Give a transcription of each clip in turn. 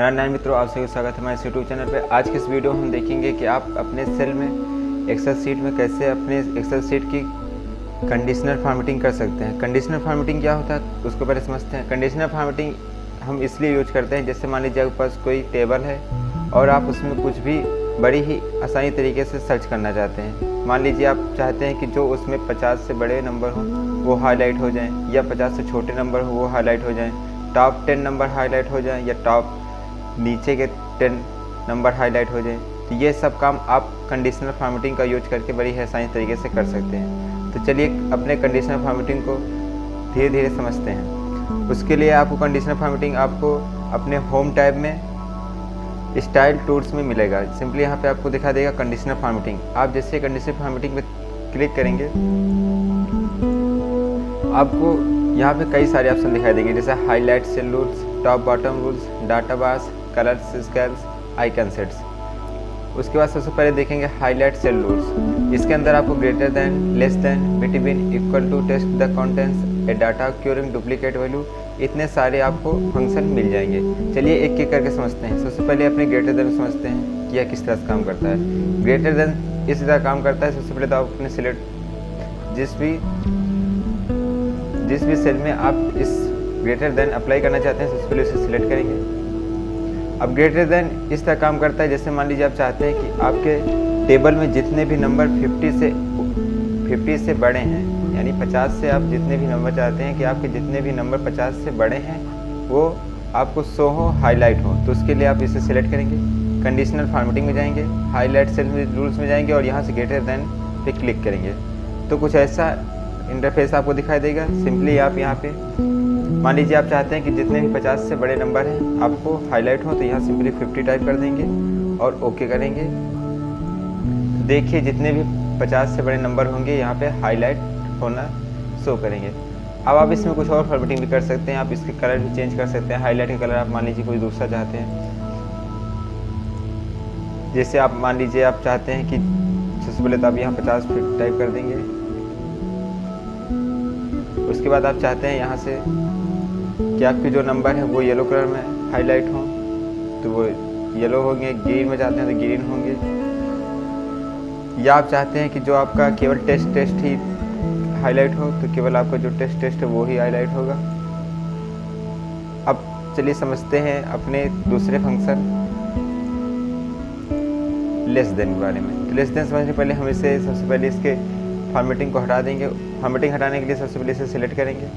नारायण मित्रों, आप सभी को स्वागत है हमारे यूट्यूब चैनल पे। आज के इस वीडियो में हम देखेंगे कि आप अपने सेल में एक्सेल सीट में कैसे अपने एक्सेल सीट की कंडीशनल फॉर्मेटिंग कर सकते हैं। कंडीशनल फॉर्मेटिंग क्या होता है उसको पहले समझते हैं। कंडीशनल फॉर्मेटिंग हम इसलिए यूज करते हैं, जैसे मान लीजिए आपके पास कोई टेबल है और आप उसमें कुछ भी बड़ी ही आसानी तरीके से सर्च करना चाहते हैं। मान लीजिए आप चाहते हैं कि जो उसमें 50 से बड़े नंबर हों वो हाईलाइट हो जाएं, या 50 से छोटे नंबर हो वो हाईलाइट हो जाएं, टॉप 10 नंबर हाईलाइट हो जाएं, या टॉप नीचे के 10 नंबर हाईलाइट हो जाएं। तो ये सब काम आप कंडीशनल फॉर्मेटिंग का यूज करके बड़ी ही आसानी तरीके से कर सकते हैं। तो चलिए अपने कंडीशनल फॉर्मेटिंग को धीरे धीरे समझते हैं। उसके लिए आपको कंडीशनल फॉर्मेटिंग आपको अपने होम टैब में स्टाइल टूल्स में मिलेगा। सिंपली यहाँ पे आपको दिखा देगा कंडीशनल फॉर्मेटिंग। आप जैसे कंडीशनल फॉर्मेटिंग पे क्लिक करेंगे आपको यहाँ पे कई सारे ऑप्शन दिखाई देंगे, जैसे highlight cell rules, top bottom rules, data bars, colours scales, icon sets. उसके बाद सबसे पहले देखेंगे हाईलाइट सेल रूल्स। इसके अंदर आपको greater than, less than, between, equal to, test the contents, a data occurring duplicate value, इतने सारे आपको फंक्शन मिल जाएंगे। चलिए एक एक करके समझते हैं। सबसे पहले अपने ग्रेटर देन समझते हैं कि यह किस तरह से काम करता है। ग्रेटर देन इस तरह काम करता है। सबसे पहले तो आप अपने सिलेक्ट जिस भी सेल में आप इस ग्रेटर देन अप्लाई करना चाहते हैं, सबसे पहले उसे सिलेक्ट करेंगे। अब ग्रेटर देन इस तरह काम करता है, जैसे मान लीजिए आप चाहते हैं कि आपके टेबल में जितने भी नंबर 50 से बड़े हैं, यानी 50 से आप जितने भी नंबर चाहते हैं कि आपके जितने भी नंबर 50 से बड़े हैं वो आपको शो हो, हाईलाइट हो, तो उसके लिए आप इसे सिलेक्ट करेंगे। कंडीशनल फॉर्मेटिंग में जाएंगे, हाईलाइट सेल रूल्स में जाएंगे और यहाँ से ग्रेटर देन पे क्लिक करेंगे तो कुछ ऐसा इंटरफेस आपको दिखाई देगा। सिंपली आप यहाँ पे मान लीजिए आप चाहते हैं कि जितने भी 50 से बड़े नंबर हैं आपको हाईलाइट हो, तो यहाँ सिंपली 50 टाइप कर देंगे और ओके करेंगे। देखिए जितने भी 50 से बड़े नंबर होंगे यहाँ पे हाईलाइट होना शो करेंगे। अब आप इसमें कुछ और फॉर्मेटिंग भी कर सकते हैं। आप इसके कलर भी चेंज कर सकते हैं। हाईलाइट का कलर आप मान लीजिए कोई दूसरा चाहते हैं, जैसे आप मान लीजिए आप चाहते हैं कि सबसे पहले तो आप यहाँ 50 टाइप कर देंगे। उसके बाद आप चाहते हैं यहाँ से कि आपके जो नंबर है वो येलो कलर में हाईलाइट हो, तो वो येलो होंगे। ग्रीन में चाहते हैं तो ग्रीन होंगे। या आप चाहते हैं कि जो आपका केवल टेस्ट ही हाईलाइट हो, तो केवल आपका जो टेस्ट है वो ही हाईलाइट होगा। अब चलिए समझते हैं अपने दूसरे फंक्शन लेस देन के बारे में। तो लेस देन समझने पहले हम इसे सबसे पहले इसके फॉर्मेटिंग को हटा देंगे। फॉर्मेटिंग हटाने के लिए सबसे पहले इसे सिलेक्ट करेंगे।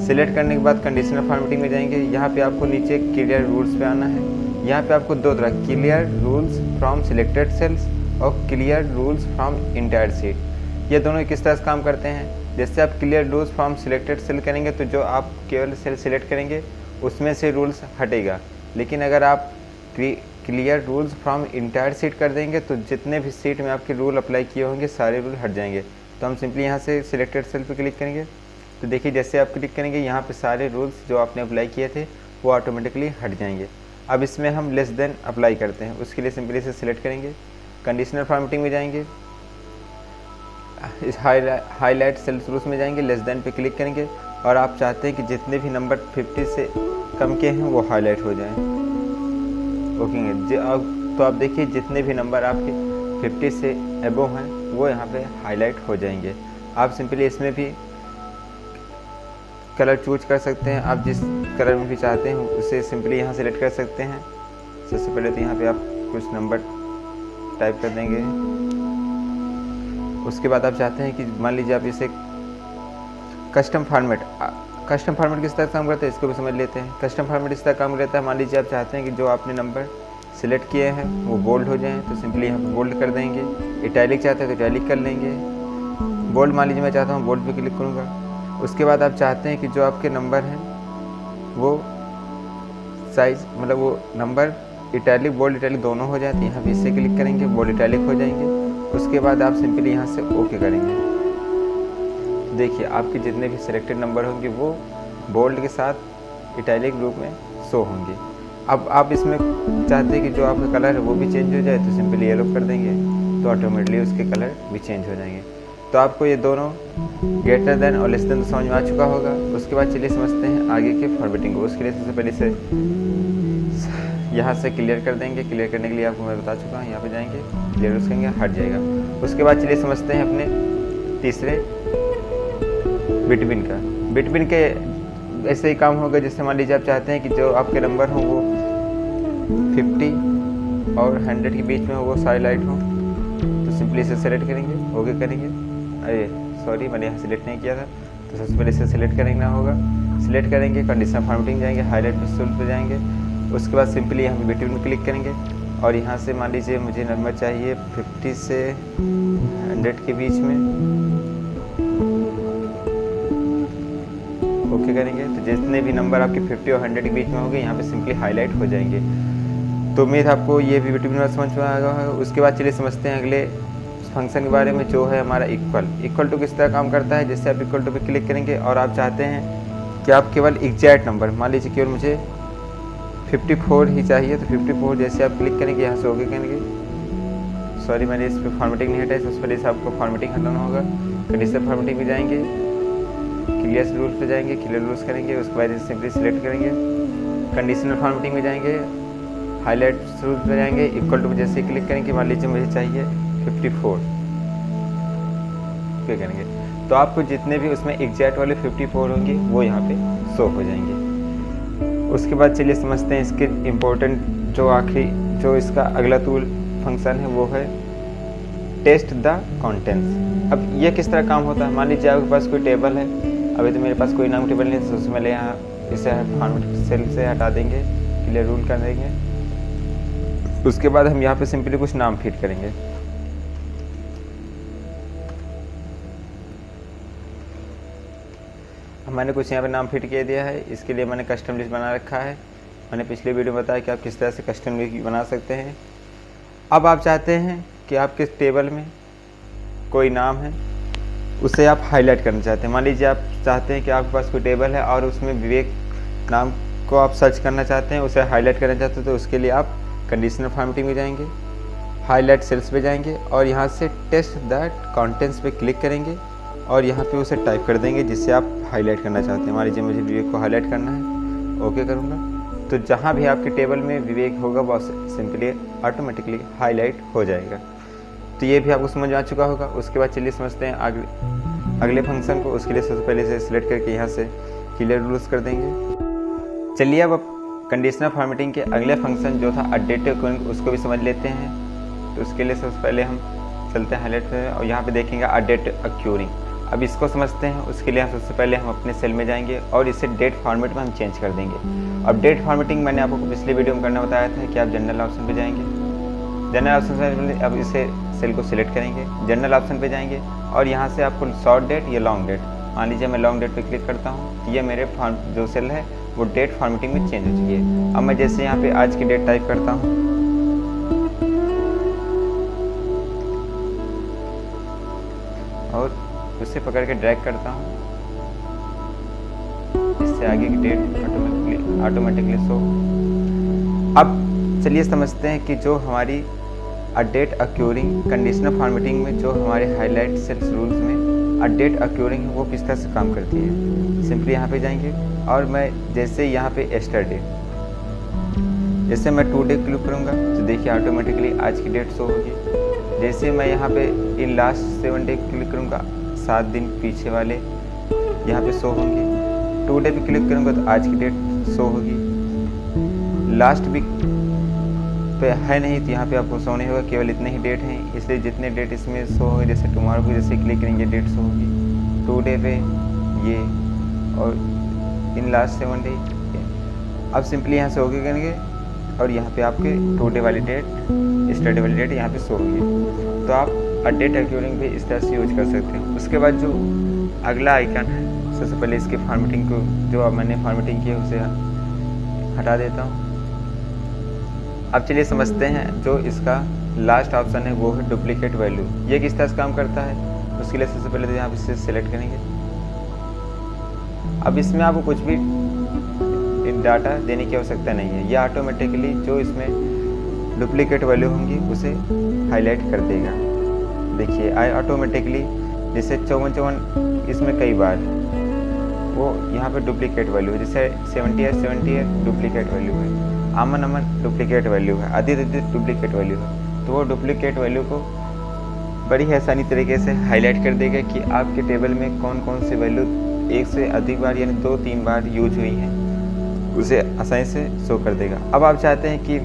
सिलेक्ट करने के बाद कंडीशनल फॉर्मेटिंग में जाएंगे। यहाँ पे आपको नीचे क्लियर रूल्स पे आना है। यहाँ पे आपको दो तरह, clear rules from selected cells और clear rules from entire sheet. ये दोनों किस तरह से काम करते हैं। जैसे आप clear rules from selected cell करेंगे तो जो आप केवल सेल सिलेक्ट करेंगे उसमें से रूल्स हटेगा, लेकिन अगर आप clear rules from entire seat कर देंगे तो जितने भी सीट में आपके रूल अप्लाई किए होंगे सारे रूल हट जाएंगे। तो हम सिंपली यहाँ से सिलेक्टेड सेल पे क्लिक करेंगे। तो देखिए जैसे आप क्लिक करेंगे यहाँ पे सारे रूल्स जो आपने अप्लाई किए थे वो ऑटोमेटिकली हट जाएंगे। अब इसमें हम लेस देन अप्लाई करते हैं। उसके लिए सिंपली इसे सिलेक्ट करेंगे, कंडीशनल फॉर्मेटिंग में जाएंगे, इस हाईलाइट सेल रूल्स में जाएंगे, लेस देन पे क्लिक करेंगे और आप चाहते हैं कि जितने भी नंबर 50 से कम के हैं वो हाईलाइट हो जाएँ। ओके, तो आप देखिए जितने भी नंबर आपके 50 से एबोव हैं वो यहाँ पे हाईलाइट हो जाएंगे। आप सिंपली इसमें भी कलर चूज कर सकते हैं। आप जिस कलर में भी चाहते हैं उसे सिंपली यहाँ सेलेक्ट कर सकते हैं। सबसे पहले तो यहाँ पे आप कुछ नंबर टाइप कर देंगे। उसके बाद आप चाहते हैं कि मान लीजिए आप इसे कस्टम फॉर्मेट किस तरह काम करता है इसको भी समझ लेते हैं। कस्टम फॉर्मेट इस तरह काम करता है, मान लीजिए आप चाहते हैं कि जो आपने नंबर सिलेक्ट किए हैं वो बोल्ड हो जाएं, तो सिंपली यहाँ पे बोल्ड कर देंगे। इटैलिक चाहते हैं तो इटैलिक कर लेंगे। बोल्ड मान लीजिए मैं चाहता हूँ बोल्ड पे क्लिक करूँगा। उसके बाद आप चाहते हैं कि जो आपके नंबर हैं वो साइज मतलब वो नंबर इटैलिक बोल्ड इटैलिक दोनों हो जाए, तो यहाँ पे इससे क्लिक करेंगे, बोल्ड इटैलिक हो जाएंगे। उसके बाद आप सिंपली यहाँ से ओके करेंगे। देखिए आपके जितने भी सिलेक्टेड नंबर होंगे वो बोल्ड के साथ इटैलिक रूप में शो होंगे। अब आप इसमें चाहते हैं कि जो आपका कलर है वो भी चेंज हो जाए, तो सिंपली येलो कर देंगे तो ऑटोमेटिकली उसके कलर भी चेंज हो जाएंगे। तो आपको ये दोनों ग्रेटर देन और लेस देन तो समझ में आ चुका होगा। उसके बाद चलिए समझते हैं आगे के फॉर्मेटिंग को। उसके लिए सबसे पहले से यहाँ से क्लियर कर देंगे। क्लियर करने के लिए आपको मैं बता चुका हूँ, यहाँ पे जाएंगे, क्लियर यूज़ करेंगे, हट जाएगा। उसके बाद चलिए समझते हैं अपने तीसरे बिटवीन का। बिटवीन के ऐसे ही काम होगा जैसे मान लीजिए आप चाहते हैं कि जो आपके नंबर हों वो 50 और 100 के बीच में हो, वो सारी लाइट हो, तो सिंपली इसे सेलेक्ट करेंगे, ओके करेंगे। अरे सॉरी, मैंने यहाँ सेलेक्ट नहीं किया था, तो सबसे पहले इसे सेलेक्ट करना होगा। सिलेक्ट करेंगे, कंडीशनल फॉर्मेटिंग जाएंगे, हाईलाइट पे जाएंगे। उसके बाद सिंपली यहाँ पे बिटवीन में क्लिक करेंगे और यहाँ से मान लीजिए मुझे नंबर चाहिए 50 से 100 के बीच में, ओके करेंगे। तो जितने भी नंबर आपके 50 और 100 के बीच में होंगे यहाँ पे सिंपली हाईलाइट हो जाएंगे। तो उम्मीद आपको ये भी बिटवीन में समझ में आ गया है। उसके बाद चलिए समझते हैं अगले फंक्शन के बारे में, जो है हमारा इक्वल टू। किस तरह काम करता है, जैसे आप इक्वल टू पे क्लिक करेंगे और आप चाहते हैं कि आप केवल एग्जैक्ट नंबर, मान लीजिए केवल मुझे 54 ही चाहिए, तो 54 जैसे आप क्लिक करेंगे, यहाँ से ओके करेंगे। सॉरी, मैंने इस पर फॉर्मेटिंग नहीं हटाई, सबसे पहले से आपको फॉर्मेटिंग हटाना होगा। कंडीशनल फॉर्मेटिंग में जाएंगे, क्लियर रूल्स पे जाएंगे, क्लियर रूल्स करेंगे। उसके बाद सिंपली सिलेक्ट करेंगे, कंडीशनल फॉर्मेटिंग में जाएंगे, हाईलाइट रूल्स पे जाएंगे, इक्वल टू जैसे क्लिक करेंगे, मान लीजिए मुझे चाहिए 54, ओके करेंगे। तो आपको जितने भी उसमें एग्जैक्ट वाले 54 होंगे वो यहाँ पे शो हो जाएंगे। उसके बाद चलिए समझते हैं इसके इम्पोर्टेंट जो आखिरी जो इसका अगला टूल फंक्शन है, वो है टेस्ट द कंटेंट्स। अब ये किस तरह काम होता है, मान लीजिए आपके पास कोई टेबल है, अभी तो मेरे पास कोई नाम टेबल नहीं है, तो सबसे पहले यहाँ इसे फॉर्मेट सेल से हटा देंगे, क्लियर रूल कर देंगे। उसके बाद हम यहाँ पे सिंपली कुछ नाम फिट करेंगे। मैंने कुछ यहाँ पे नाम फिट किया दिया है, इसके लिए मैंने कस्टम लिस्ट बना रखा है। मैंने पिछले वीडियो में बताया कि आप किस तरह से कस्टम लिस्ट बना सकते हैं। अब आप चाहते हैं कि आपके टेबल में कोई नाम है, उसे आप हाईलाइट करना चाहते हैं। मान लीजिए आप चाहते हैं कि आपके पास कोई टेबल है और उसमें विवेक नाम को आप सर्च करना चाहते हैं, उसे हाईलाइट करना चाहते हैं, तो उसके लिए आप कंडीशनल फॉर्मेटिंग में जाएंगे, हाईलाइट सेल्स पे जाएंगे और यहाँ से टेस्ट द कंटेंट्स पे क्लिक करेंगे और यहाँ पे उसे टाइप कर देंगे जिससे आप हाईलाइट करना चाहते हैं। मान लीजिए मुझे विवेक को हाईलाइट करना है, ओके करूँगा। तो जहाँ भी आपके टेबल में विवेक होगा वो सिंपली ऑटोमेटिकली हाईलाइट हो जाएगा। तो ये भी आपको समझ आ चुका होगा। उसके बाद चलिए समझते हैं अगले फंक्शन को। उसके लिए सबसे पहले से सिलेक्ट करके यहाँ से क्लियर रूल्स कर देंगे। चलिए अब कंडीशनल फॉर्मेटिंग के अगले फंक्शन जो था अपडेट अक्यूरिंग, उसको भी समझ लेते हैं। तो उसके लिए सबसे पहले हम चलते हैं हाईलाइट पे और यहाँ पे देखेंगे अपडेट अक्यूरिंग। अब इसको समझते हैं। उसके लिए हम सबसे पहले हम अपने सेल में जाएंगे और इसे डेट फॉर्मेट में हम चेंज कर देंगे। अब डेट फॉर्मेटिंग मैंने आपको पिछले वीडियो में करना बताया था कि आप जनरल ऑप्शन पे जाएंगे। जनरल ऑप्शन से अब इसे सेल को सिलेक्ट करेंगे, जनरल ऑप्शन पे जाएंगे और यहाँ से आपको शॉर्ट डेट या लॉन्ग डेट, मान लीजिए मैं लॉन्ग डेट पे क्लिक करता हूँ तो ये मेरे जो सेल है वो डेट फॉर्मेटिंग में चेंज हो चुकी है। अब मैं जैसे यहाँ पे आज की डेट टाइप करता हूँ और उसे पकड़ के ड्रैग करता हूँ, इससे आगे की डेट ऑटोमेटिकली शो। अब चलिए समझते हैं कि जो हमारी अपडेट अक्यूरिंग कंडीशनल फॉर्मेटिंग में जो हमारे हाईलाइट सेल्स रूल्स में अपडेट अक्यूरिंग है वो किस तरह से काम करती है। सिंपली यहाँ पे जाएंगे और मैं जैसे यहाँ पे एस्टरडे, जैसे मैं टुडे क्लिक करूँगा तो देखिए ऑटोमेटिकली आज की डेट शो होगी। जैसे मैं यहाँ पे इन लास्ट 7 डे क्लिक करूँगा, 7 दिन पीछे वाले यहाँ पे शो होंगे। टुडे पे क्लिक करूँगा तो आज की डेट शो होगी। लास्ट वीक पे है नहीं तो यहाँ पे आपको शो नहीं होगा, केवल इतने ही डेट हैं, इसलिए जितने डेट इसमें शो होंगे, जैसे टुमारो को जैसे क्लिक करेंगे डेट शो होगी, टुडे पे ये और इन लास्ट 7 डे। अब सिंपली यहाँ से ओके करेंगे और यहाँ पे आपके टुडे वाली डेट, स्टरडे वाली डेट यहाँ पे शो होगी। तो आप अपडेट अक्यूरिंग भी इस तरह से यूज कर सकते हैं। उसके बाद जो अगला आइकन है, सबसे पहले इसके फॉर्मेटिंग को जो अब मैंने फॉर्मेटिंग की है उसे हटा देता हूँ। अब चलिए समझते हैं जो इसका लास्ट ऑप्शन है वो है डुप्लीकेट वैल्यू। ये किस तरह से काम करता है, उसके लिए सबसे पहले तो यहाँ पे से सिलेक्ट करेंगे। अब इसमें आपको कुछ भी डाटा देने की आवश्यकता नहीं है, यह ऑटोमेटिकली जो इसमें डुप्लीकेट वैल्यू होंगी उसे हाईलाइट कर देगा। देखिए आई ऑटोमेटिकली जैसे 54 इसमें कई बार वो यहाँ पे डुप्लीकेट वैल्यू है, जैसे 70 है डुप्लीकेट वैल्यू है। आमन अमन डुप्लीकेट वैल्यू है, अधिक अधिक डुप्लीकेट वैल्यू है, तो वो डुप्लीकेट वैल्यू को बड़ी ही आसानी तरीके से हाईलाइट कर देगा कि आपके टेबल में कौन कौन सी वैल्यू एक से अधिक बार यानी 2-3 बार यूज हुई हैं, उसे आसानी से शो कर देगा। अब आप चाहते हैं कि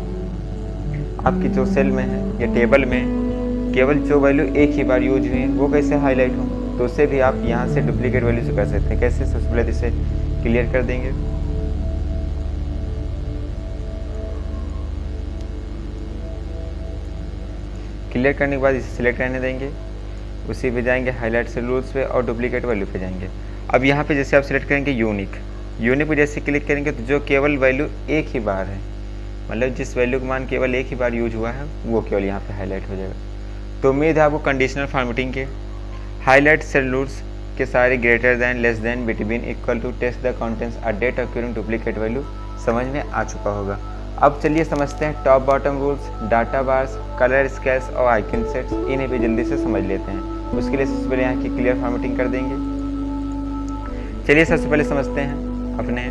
आपकी जो सेल में है या टेबल में केवल जो वैल्यू एक ही बार यूज हुई है वो कैसे हाईलाइट हो, तो उससे भी आप यहाँ से डुप्लीकेट वैल्यू से कर सकते हैं। कैसे, सबसे पहले इसे क्लियर कर देंगे। क्लियर करने के बाद इसे सिलेक्ट रहने देंगे, उसी पे जाएंगे हाईलाइट रूल्स पे और डुप्लीकेट वैल्यू पे जाएंगे। अब यहाँ पे जैसे आप सिलेक्ट करेंगे यूनिक पे जैसे क्लिक करेंगे तो जो केवल वैल्यू एक ही बार है, मतलब जिस वैल्यू का मान केवल एक ही बार यूज हुआ है वो केवल यहाँ पे हाईलाइट हो जाएगा। तो उम्मीद है आपको कंडीशनल फॉर्मेटिंग के हाईलाइट सेल रूल्स के सारे greater than, less than, between, equal to, test the contents at date occurring duplicate value समझ में आ चुका होगा। अब चलिए समझते हैं top bottom rules, data bars, colour scales और आइकन सेट्स। इन्हें भी जल्दी से समझ लेते हैं। उसके लिए सबसे पहले यहाँ की क्लियर फॉर्मेटिंग कर देंगे। चलिए सबसे पहले समझते हैं अपने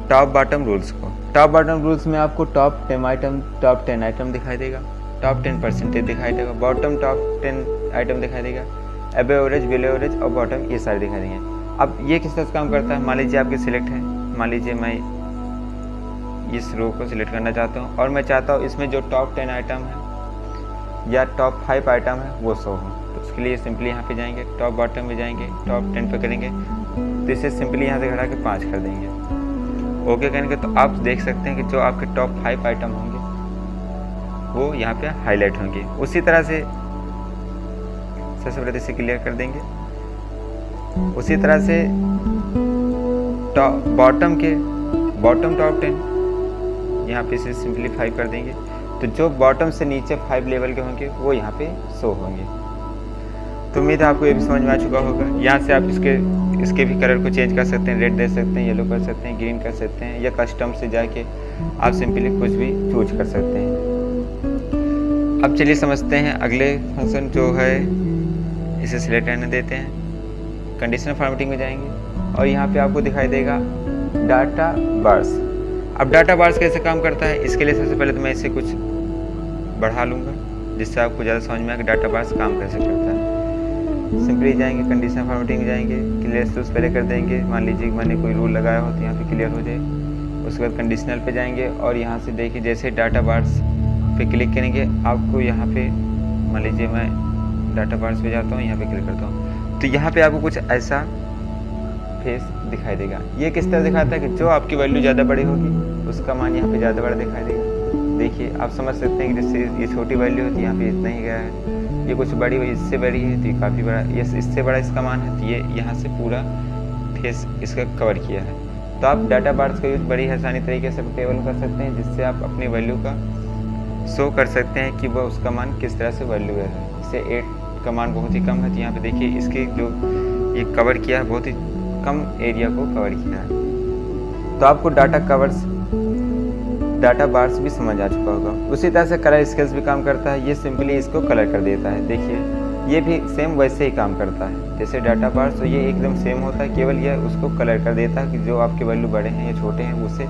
टॉप बॉटम रूल्स को। टॉप बॉटम रूल्स में आपको टॉप 10 आइटम दिखाई देगा, टॉप 10% दिखाई देगा, बॉटम टॉप 10 आइटम दिखाई देगा, अबव एवरेज, बिलो एवरेज और बॉटम, ये सारे दिखाई देंगे। अब ये किस तरह से काम करता है, मान लीजिए आपके सिलेक्ट है, मान लीजिए मैं इस रो को सिलेक्ट करना चाहता हूँ और मैं चाहता हूँ इसमें जो टॉप 10 आइटम है या टॉप 5 आइटम है वो शो हो। तो उसके लिए सिंपली यहाँ पे जाएंगे, टॉप बॉटम में जाएंगे, टॉप 10 पे करेंगे तो इसे सिंपली यहाँ से घटा के 5 कर देंगे। ओके करेंगे तो आप देख सकते हैं कि जो आपके टॉप 5 आइटम होंगे वो यहाँ पे हाईलाइट होंगे। उसी तरह से सबसे पहले इसे क्लियर कर देंगे। उसी तरह से बॉटम टॉप 10 यहाँ पे इसे सिंपलीफाई कर देंगे तो जो बॉटम से नीचे 5 लेवल के होंगे वो यहाँ पे शो होंगे। तो उम्मीद है आपको ये भी समझ में आ चुका होगा। यहाँ से आप इसके भी कलर को चेंज कर सकते हैं, रेड दे सकते हैं, येलो कर सकते हैं, ग्रीन कर सकते हैं या कस्टम से जाके आप सिंपली कुछ भी चूज कर सकते हैं। अब चलिए समझते हैं अगले फंक्शन जो है, इसे सिलेक्ट रहने देते हैं, कंडीशनल फॉर्मेटिंग में जाएंगे और यहाँ पे आपको दिखाई देगा डाटा बार्स। अब डाटा बार्स कैसे काम करता है, इसके लिए सबसे पहले तो मैं इसे कुछ बढ़ा लूँगा जिससे आपको ज़्यादा समझ में आए कि डाटा बार्स काम कैसे करता है। सिंपली जाएंगे, कंडीशनल फॉर्मेटिंग में जाएंगे, क्लियर रूल्स पहले कर देंगे। मान लीजिए मैंने कोई रूल लगाया हो तो यहाँ पे क्लियर हो जाए। उसके बाद कंडीशनल पे जाएंगे और यहाँ से देखिए जैसे डाटा बार्स पे क्लिक करेंगे आपको यहाँ पे, मान लीजिए मैं डाटा बार्स पे जाता हूँ, यहाँ पे क्लिक करता हूँ तो यहाँ पे आपको कुछ ऐसा फेस दिखाई देगा। ये किस तरह दिखाता है कि जो आपकी वैल्यू ज़्यादा बड़ी होगी उसका मान यहाँ पे ज़्यादा बड़ा दिखाई देगा। देखिए आप समझ सकते हैं कि जैसे ये छोटी वैल्यू होती है यहाँ पे इतना ही गया है, ये कुछ बड़ी हुई इससे बड़ी है तो ये काफ़ी बड़ा, ये इससे बड़ा इसका मान है तो ये यहाँ से पूरा फेस इसका कवर किया है। तो आप डाटा बार्स का यूज बड़ी आसानी तरीके से टेबल कर सकते हैं जिससे आप अपनी वैल्यू का शो कर सकते हैं कि वह उसका मान किस तरह से वैल्यू है। इससे 8 का मान बहुत ही कम है तो यहाँ पे देखिए इसके जो ये कवर किया है बहुत ही कम एरिया को कवर किया है। तो आपको डाटा बार्स भी समझ आ चुका होगा। उसी तरह से कलर स्केल्स भी काम करता है, ये सिंपली इसको कलर कर देता है। देखिए ये भी सेम वैसे ही काम करता है जैसे डाटा बार्स, तो ये एकदम सेम होता है, केवल यह उसको कलर कर देता है कि जो आपके वैल्यू बड़े हैं या छोटे हैं उसे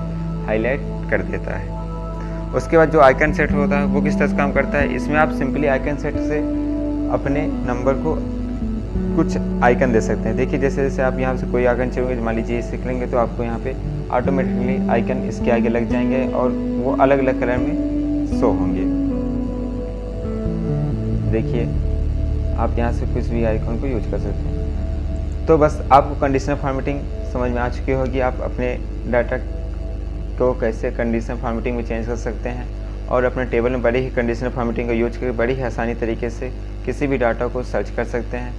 हाईलाइट कर देता है। उसके बाद जो आइकन सेट होता है वो किस तरह से काम करता है, इसमें आप सिंपली आइकन सेट से अपने नंबर को कुछ आइकन दे सकते हैं। देखिए जैसे जैसे आप यहाँ से कोई आइकन चाहिए, मान लीजिए इसे करेंगे तो आपको यहाँ पे ऑटोमेटिकली आइकन इसके आगे लग जाएंगे और वो अलग अलग कलर में शो होंगे। देखिए आप यहाँ से कुछ भी आइकन को यूज कर सकते हैं। तो बस आपको कंडीशनल फॉर्मेटिंग समझ में आ चुकी होगी। आप अपने डाटा को कैसे कंडीशनल फॉर्मेटिंग में चेंज कर सकते हैं और अपने टेबल में बड़ी ही कंडीशनल फॉर्मेटिंग का यूज करके बड़ी ही आसानी तरीके से किसी भी डाटा को सर्च कर सकते हैं।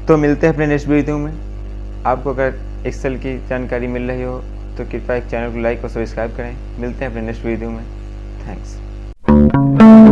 तो मिलते हैं अपने नेक्स्ट वीडियो में। आपको अगर एक्सेल की जानकारी मिल रही हो तो कृपया एक चैनल को लाइक और सब्सक्राइब करें। मिलते हैं अपने नेक्स्ट वीडियो में। थैंक्स।